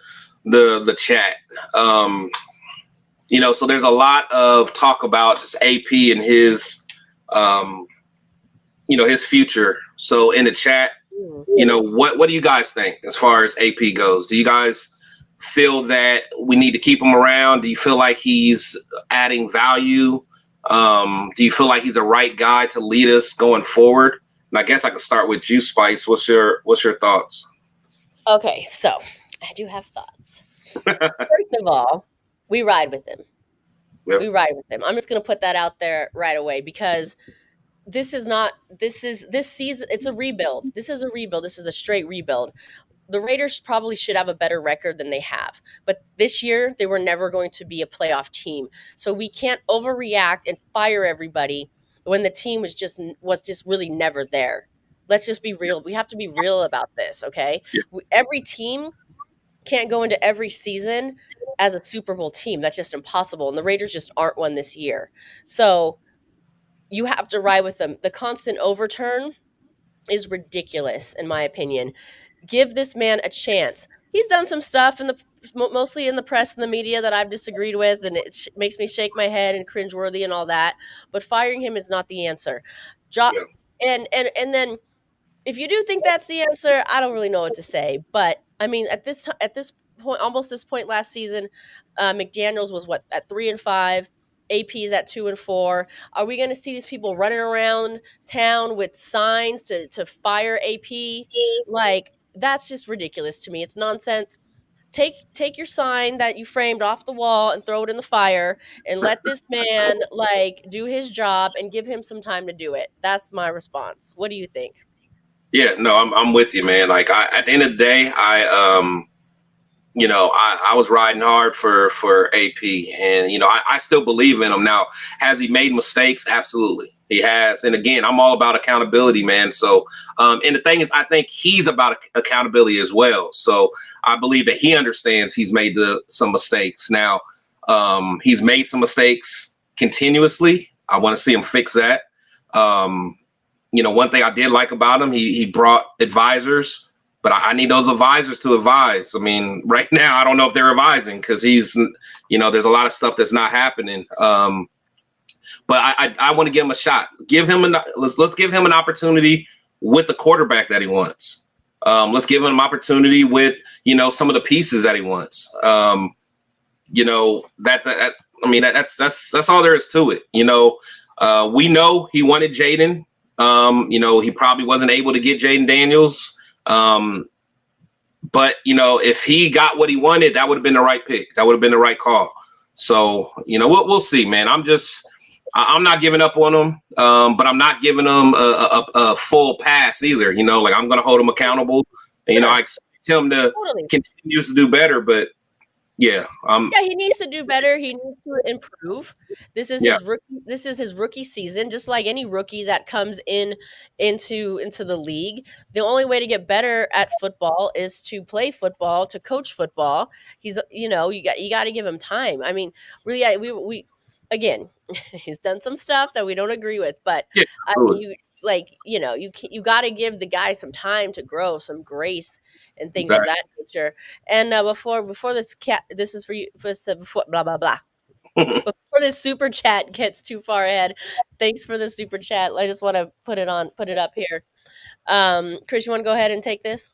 chat. So there's a lot of talk about just AP and his, his future. So in the chat, what do you guys think as far as AP goes? Do you guys feel that we need to keep him around? Do you feel like he's adding value? Do you feel like he's a right guy to lead us going forward? And I guess I can start with you, Spice. What's your thoughts? Okay, so I do have thoughts. First of all, we ride with him. Yep. We ride with him. I'm just going to put that out there right away because this season. It's a rebuild. This is a rebuild. This is a straight rebuild. The Raiders probably should have a better record than they have. But this year, they were never going to be a playoff team. So we can't overreact and fire everybody when the team was just really never there. Let's just be real. We have to be real about this, okay? Yeah. Every team can't go into every season as a Super Bowl team. That's just impossible. And the Raiders just aren't one this year. So you have to ride with them. The constant overturn is ridiculous, in my opinion. Give this man a chance. He's done some stuff mostly in the press and the media that I've disagreed with, and it makes me shake my head and cringeworthy and all that. But firing him is not the answer. And then if you do think that's the answer, I don't really know what to say. But I mean, at this point, almost this point last season, McDaniels was at 3-5. AP's at 2-4. Are we going to see these people running around town with signs to fire AP? Like, that's just ridiculous to me. It's nonsense. Take your sign that you framed off the wall and throw it in the fire and let this man do his job and give him some time to do it. That's my response. What do you think? Yeah, no, I'm with you, man. Like at the end of the day, I was riding hard for AP, and I still believe in him. Now, has he made mistakes? Absolutely, he has. And again, I'm all about accountability, man. So, and the thing is, I think he's about accountability as well. So I believe that he understands he's made some mistakes. Now, he's made some mistakes continuously. I want to see him fix that. One thing I did like about him, he brought advisors, but I need those advisors to advise. I mean, right now, I don't know if they're advising because there's a lot of stuff that's not happening. But I want to give him a shot. Let's give him an opportunity with the quarterback that he wants. Let's give him an opportunity with, some of the pieces that he wants. That's all there is to it. We know he wanted Jaden. He probably wasn't able to get Jaden Daniels. But if he got what he wanted, that would have been the right pick. That would have been the right call. So, we'll see, man. I'm not giving up on him. But I'm not giving him a full pass either. I'm going to hold him accountable. Sure. I expect him to continue to do better, but yeah. He needs to do better. He needs to improve. This is his rookie season, just like any rookie that comes into the league. The only way to get better at football is to play football, to coach football. He's you got to give him time. I mean, really, again, he's done some stuff that we don't agree with, but Yeah, I mean, absolutely. it's like, you got to give the guy some time to grow, some grace, and things of Exactly. that nature. And before this cat, this is for you. Before blah blah blah. Before this super chat gets too far ahead, thanks for the super chat. I just want to put it up here. Chris, you want to go ahead and take this?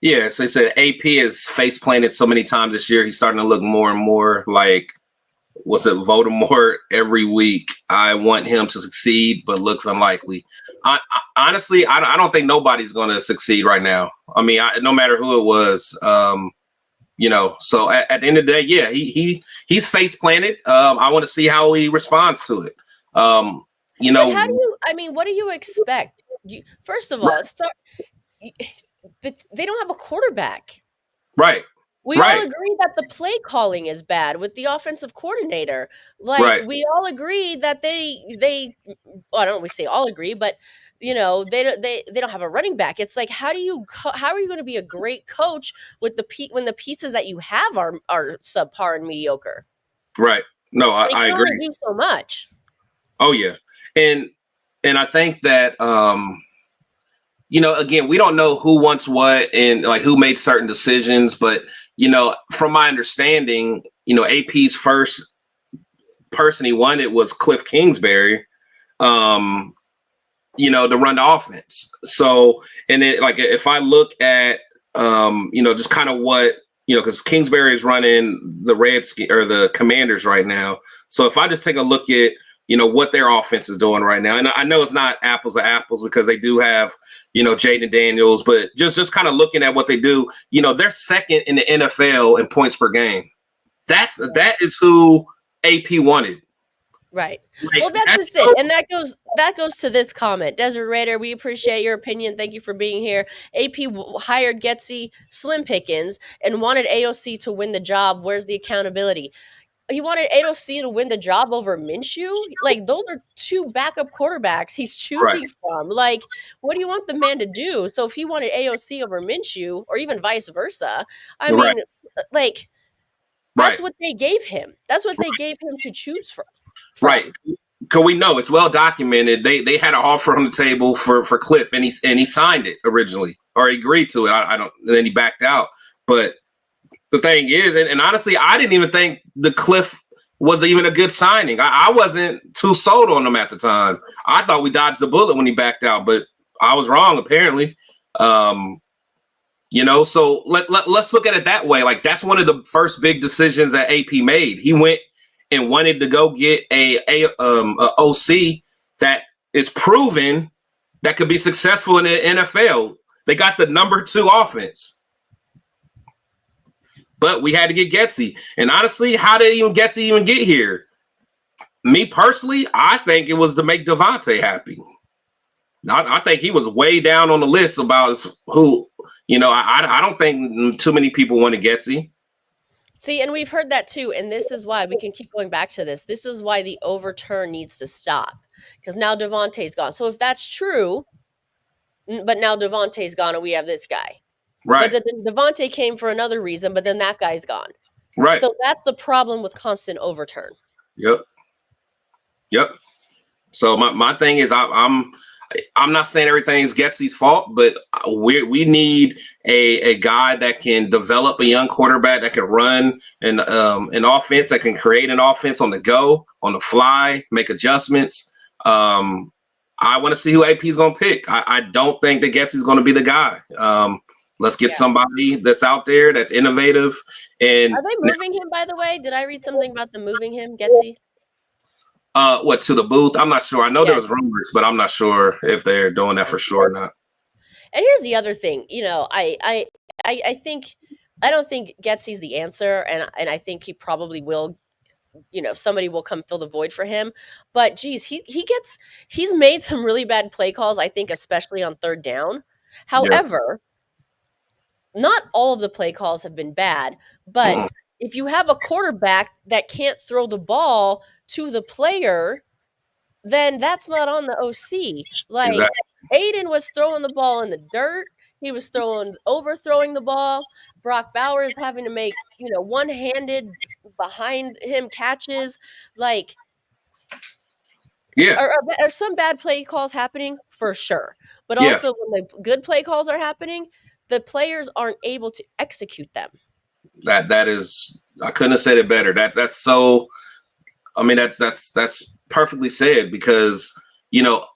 Yeah, so they said AP has face planted so many times this year. He's starting to look more and more like what's it, Voldemort every week. I want him to succeed, but looks unlikely. Honestly, I don't think nobody's going to succeed right now. I mean, no matter who it was. So at the end of the day, yeah, he's face planted. I want to see how he responds to it. Um, you But know, how do you? I mean, what do you expect? First of all, start. They don't have a quarterback. right, We all right, agree that the play calling is bad with the offensive coordinator. Like, right, we all agree that well, I don't know, we say all agree, but they don't have a running back. It's like, how are you going to be a great coach with when the pieces that you have are subpar and mediocre? right. No, They I can only agree. do so much. Oh yeah, and I think that again, we don't know who wants what and like who made certain decisions, but from my understanding, AP's first person he wanted was Cliff Kingsbury, um, to run the offense. So, and then like if I look at just kind of what because Kingsbury is running the Redskins or the Commanders right now. So if I just take a look at what their offense is doing right now, and I know it's not apples to apples because they do have Jaden Daniels, but just kind of looking at what they do, they're second in the NFL in points per game. That is who AP wanted. Right. Like Well, that's that's just it. And that goes to this comment. Desert Raider, we appreciate your opinion. Thank you for being here. AP hired Getsy Slim Pickens and wanted AOC to win the job. Where's the accountability? He wanted AOC to win the job over Minshew. Like, those are two backup quarterbacks he's right, choosing from. Like, what do you want the man to do? So if he wanted AOC over Minshew, or even vice versa, I right, mean, like, that's right, what they gave him. That's what they gave him to choose from. right. From. Because we know it's well documented. They had an offer on the table for Cliff, and he signed it originally, or he agreed to it. I don't. And then he backed out. But the thing is, and honestly, I didn't even think the Cliff was even a good signing. I wasn't too sold on him at the time. I thought we dodged the bullet when he backed out, but I was wrong apparently. So let's look at it that way. Like that's one of the first big decisions that AP made. He went and wanted to go get a OC that is proven that could be successful in the NFL. They got the number 2 offense, but we had to get Getsy. And honestly, how did Getsy even get here? Me personally, I think it was to make Devonte happy. I think he was way down on the list about who. I don't think too many people want to Getsy. See, and we've heard that too, and this is why we can keep going back to this. This is why the overturn needs to stop, because now Devontae's gone. So if that's true, but now Devontae's gone and we have this guy. But Right, then Devontae came for another reason, but then that guy's gone. right. So that's the problem with constant overturn. Yep, yep. So my thing is I'm not saying everything's Getsy's fault, but we need a guy that can develop a young quarterback that can run an offense, that can create an offense on the go, on the fly, make adjustments. I want to see who AP is going to pick. I don't think that Getsy's going to be the guy. Let's get Yeah. somebody that's out there that's innovative. And Are they moving him, by the way? Did I read something about them moving him, Getsy? what, to the booth? I'm not sure. I know there Yes. was rumors, but I'm not sure if they're doing that for sure or not. And here's the other thing. I think I don't think Getsy's the answer, and I think he probably will. Somebody will come fill the void for him. But geez, he's made some really bad play calls, I think, especially on third down. Yeah. However, not all of the play calls have been bad, but Mm, if you have a quarterback that can't throw the ball to the player, then that's not on the OC. Like, exactly. Aiden was throwing the ball in the dirt. He was overthrowing the ball. Brock Bowers having to make, one-handed behind him catches. Like, Yeah. Are some bad play calls happening? For sure. But Yeah. also when the good play calls are happening, the players aren't able to execute them. That is, I couldn't have said it better. That's so, I mean, that's perfectly said, because, you know,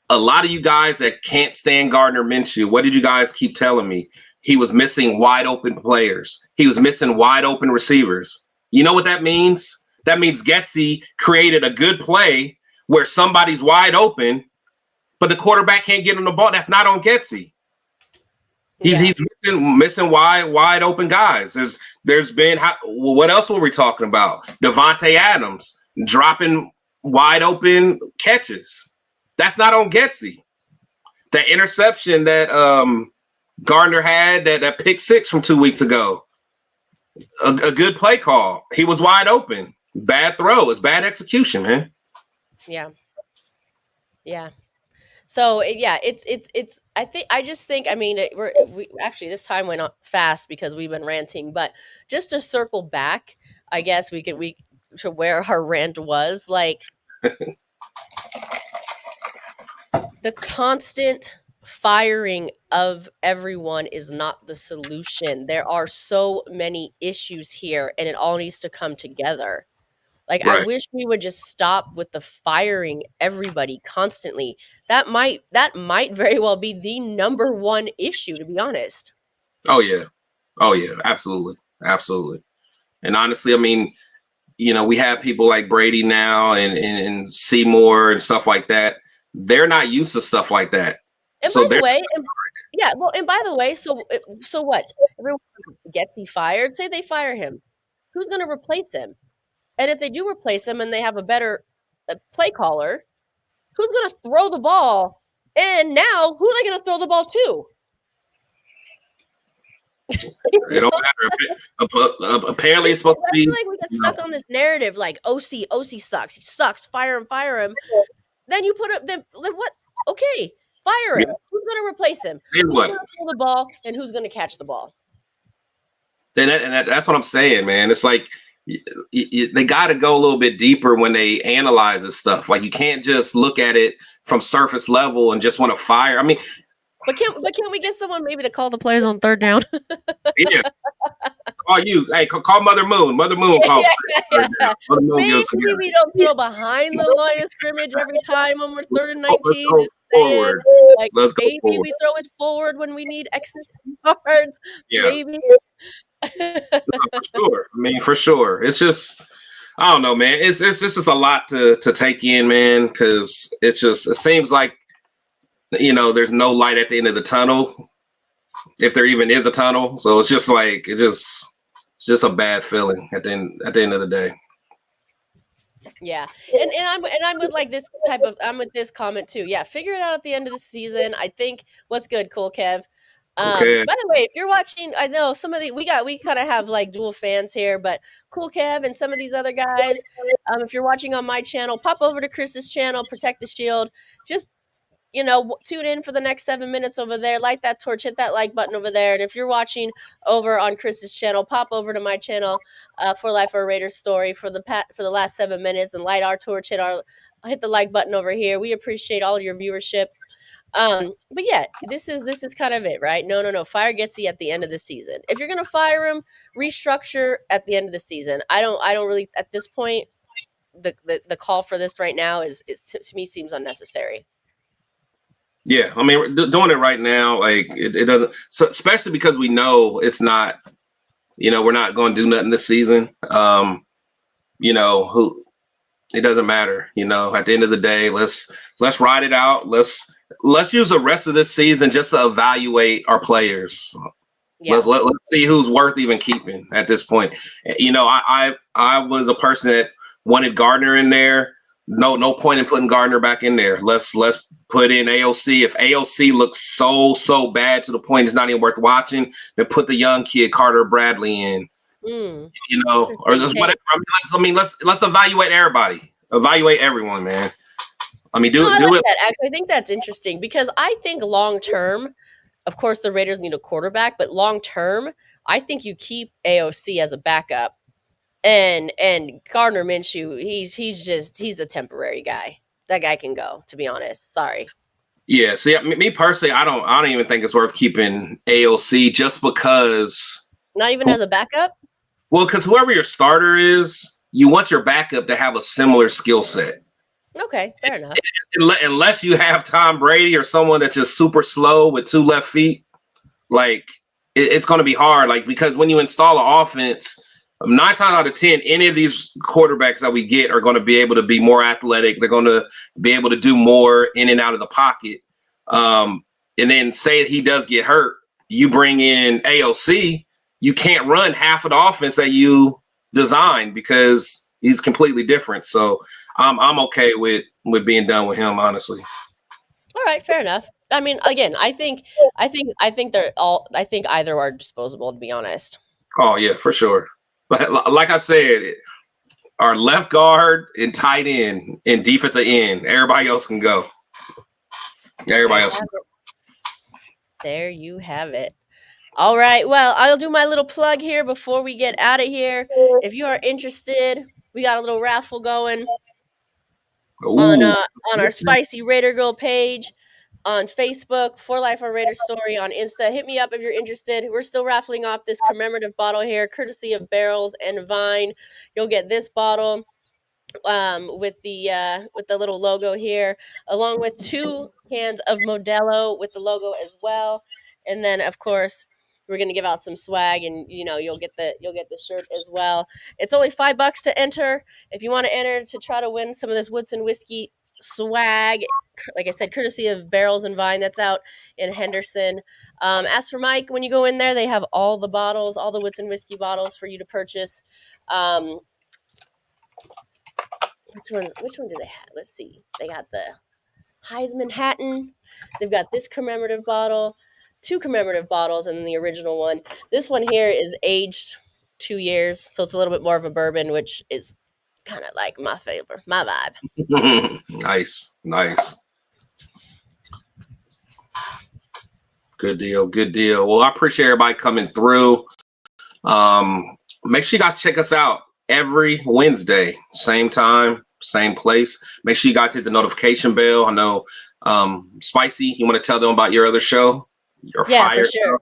a lot of you guys that can't stand Gardner Minshew, what did you guys keep telling me? He was missing wide open players. He was missing wide open receivers. You know what that means? That means Getsy created a good play where somebody's wide open, but the quarterback can't get him the ball. That's not on Getsy. He's missing wide open guys. There's been, what else were we talking about? Devonte Adams dropping wide open catches. That's not on Getsy. That interception that Gardner had, that pick six from 2 weeks ago, a good play call. He was wide open. Bad throw. It's bad execution, man. Yeah. Yeah. So it's. I just think. I mean, we actually this time went on fast because we've been ranting. But just to circle back, I guess we to where our rant was, like the constant firing of everyone is not the solution. There are so many issues here, and it all needs to come together. Like, I Right. wish we would just stop with the firing everybody constantly. That might very well be the number one issue, to be honest. Oh yeah. Oh yeah. Absolutely. Absolutely. And honestly, I mean, you know, we have people like Brady now and Seymour and stuff like that. They're not used to stuff like that. And So by the they're way, and by the way, so what? Everyone gets he fired. Say they fire him. Who's going to replace him? And if they do replace him and they have a better play caller, who's going to throw the ball? And now, who are they going to throw the ball to? it don't matter. Apparently, it's supposed to I be. feel like we get stuck on this narrative, like OC sucks. He sucks. Fire him. Then you put up then what? Okay, fire him. Yeah. Who's going to replace him? Then Who's what? going to throw the ball and who's going to catch the ball? That's what I'm saying, man. It's like they got to go a little bit deeper when they analyze this stuff. Like, you can't just look at it from surface level and just want to fire. I mean, But can't we get someone maybe to call the plays on third down? yeah. Call you. Hey, call Mother Moon. Mother Moon calls. Yeah. Mother Moon Maybe gives we don't throw behind the line of scrimmage every time when we're third and 19. Let's go Just saying, forward. like Let's go maybe forward. we throw it forward when we need excess yards. Yeah. Maybe. No, for sure. I mean, for sure. It's just, I don't know, man. It's just a lot to take in, man. Because it seems like, you know, there's no light at the end of the tunnel, if there even is a tunnel. So it's just like it's just a bad feeling at the end of the day. Yeah, and I'm with like this I'm with this comment too. Yeah, figure it out at the end of the season. I think what's good, Cool Kev. Okay. By the way, if you're watching, I know some of we kind of have like dual fans here, but Cool Kev and some of these other guys, if you're watching on my channel, pop over to Chris's channel, Protect the Shield. Just, you know, tune in for the next 7 minutes over there. Light that torch, hit that like button over there. And if you're watching over on Chris's channel, pop over to my channel, For Life or Raiders Story for the last 7 minutes and light our torch, hit the like button over here. We appreciate all of your viewership. But yeah, this is kind of it, right? No. Fire Getsy at the end of the season. If you're gonna fire him, restructure at the end of the season. I don't really at this point. The call for this right now is to me seems unnecessary. Yeah, I mean, doing it right now, like it doesn't. So especially because we know it's not, you know, we're not going to do nothing this season. You know, it doesn't matter. You know, at the end of the day, let's ride it out. Let's use the rest of this season just to evaluate our players. Yeah. Let's see who's worth even keeping at this point. You know, I was a person that wanted Gardner in there. No point in putting Gardner back in there. Let's put in AOC. If AOC looks so bad to the point it's not even worth watching, then put the young kid Carter Bradley in. You know, or just whatever. Let's evaluate everybody. Evaluate everyone, man. I mean, do it. That. Actually, I think that's interesting because I think long term, of course, the Raiders need a quarterback, but long term, I think you keep AOC as a backup And Gardner Minshew, he's a temporary guy. That guy can go, to be honest. Sorry. Yeah, see, me personally, I don't even think it's worth keeping AOC just because. Not even as a backup? Well, because whoever your starter is, you want your backup to have a similar skill set. Okay, fair enough. Unless you have Tom Brady or someone that's just super slow with 2 left feet, like it's going to be hard. Like, because when you install an offense, 9 times out of 10, any of these quarterbacks that we get are going to be able to be more athletic. They're going to be able to do more in and out of the pocket. And then say he does get hurt, you bring in AOC, you can't run half of the offense that you designed because he's completely different. So I'm okay with being done with him, honestly. All right, fair enough. I mean, again, I think they're all. I think either are disposable. To be honest. Oh yeah, for sure. But like I said, our left guard and tight end and defensive end, everybody else can go. Everybody else. There you have it. All right. Well, I'll do my little plug here before we get out of here. If you are interested, we got a little raffle going on our Spicy Raider Girl page on Facebook, For Life on Raider Story on Insta. Hit me up if you're interested. We're still raffling off this commemorative bottle here, courtesy of Barrels and Vine. You'll get this bottle with the little logo here, along with 2 cans of Modelo with the logo as well. And then, of course, we're gonna give out some swag, and you'll get the shirt as well. It's only $5 to enter. If you want to enter to try to win some of this Woodson whiskey swag, like I said, courtesy of Barrels and Vine, that's out in Henderson. As for Mike, when you go in there, they have all the bottles, all the Woodson whiskey bottles for you to purchase. Which one do they have? Let's see. They got the Heisman Hatton. They've got this commemorative bottle, 2 commemorative bottles, and then the original one. This one here is aged 2 years, so it's a little bit more of a bourbon, which is kind of like my favorite, my vibe. Nice. Good deal. Well, I appreciate everybody coming through. Make sure you guys check us out every Wednesday, same time, same place. Make sure you guys hit the notification bell. I know, Spicy, you want to tell them about your other show? Yeah, for sure.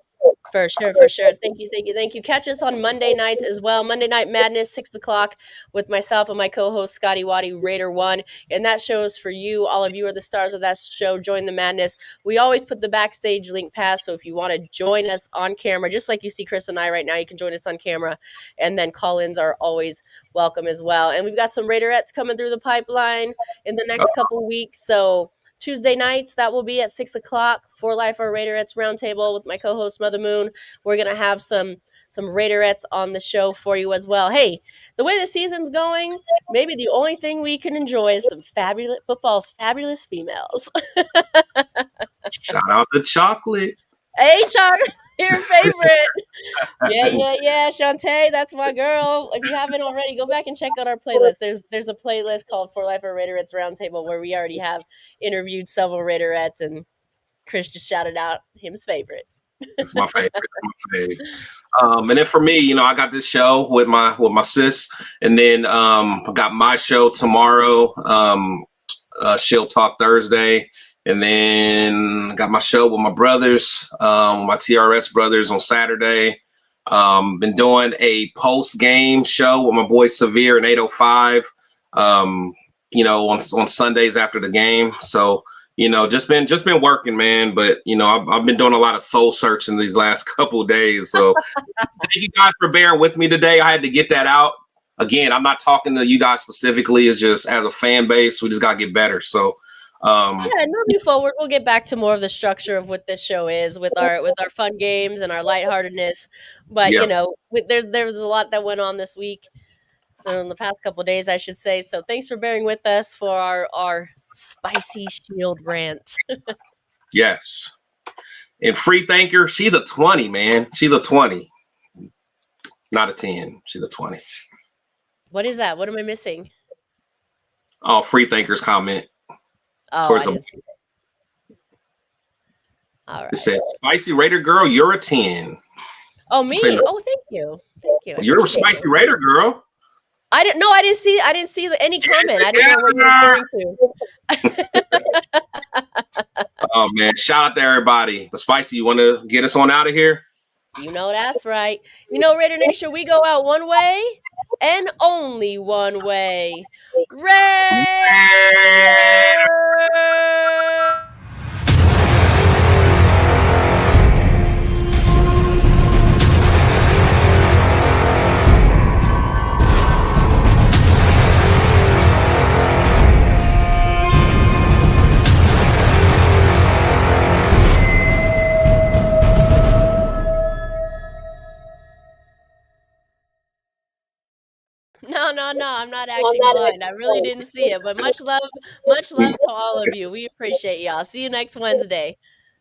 For sure. Thank you. Catch us on Monday nights as well. Monday Night Madness, 6 o'clock, with myself and my co-host Scotty Waddy, Raider One, and that show is for you. All of you are the stars of that show. Join the madness. We always put the backstage link past, so if you want to join us on camera, just like you see Chris and I right now, you can join us on camera, and then call-ins are always welcome as well. And we've got some Raiderettes coming through the pipeline in the next couple of weeks, so Tuesday nights, that will be at 6 o'clock. For Life or Raiderettes Roundtable with my co-host Mother Moon. We're gonna have some Raiderettes on the show for you as well. Hey, the way the season's going, maybe the only thing we can enjoy is some football's fabulous females. Shout out to Chocolate. Hey, Chocolate, your favorite. Yeah. Shantae, that's my girl. If you haven't already, go back and check out our playlist. There's a playlist called For Life or Raiderettes Roundtable where we already have interviewed several Raiderettes, and Chris just shouted out him's favorite. It's my favorite. And then for me, I got this show with my sis, and then I got my show tomorrow. She'll Talk Thursday. And then I got my show with my brothers, my TRS brothers on Saturday. Been doing a post-game show with my boy Severe and 805, on Sundays after the game. So, just been working, man. But, I've been doing a lot of soul searching these last couple of days. So thank you guys for bearing with me today. I had to get that out. Again, I'm not talking to you guys specifically. It's just as a fan base, we just got to get better. So, moving forward, we'll get back to more of the structure of what this show is with our fun games and our lightheartedness. But there was a lot that went on this week, in the past couple of days, I should say. So thanks for bearing with us for our spicy Shield rant. Yes, and Free Thinker, she's a 20, man. She's a 20, not a 10. She's a 20. What is that? What am I missing? Oh, Free Thinker's comment. Oh, I didn't see it. All right. It says, Spicy Raider Girl, you're a 10. Oh, me? Oh, thank you. You're a Spicy Raider Girl. I didn't. No, I didn't see. Any comment. I didn't know what you're referring to. Oh man, shout out to everybody. The Spicy, you want to get us on out of here? You know that's right. You know, Raider Nation, we go out one way and only one way. Raider! No, I'm not acting blind. I really didn't see it, but much love to all of you. We appreciate y'all. See you next Wednesday.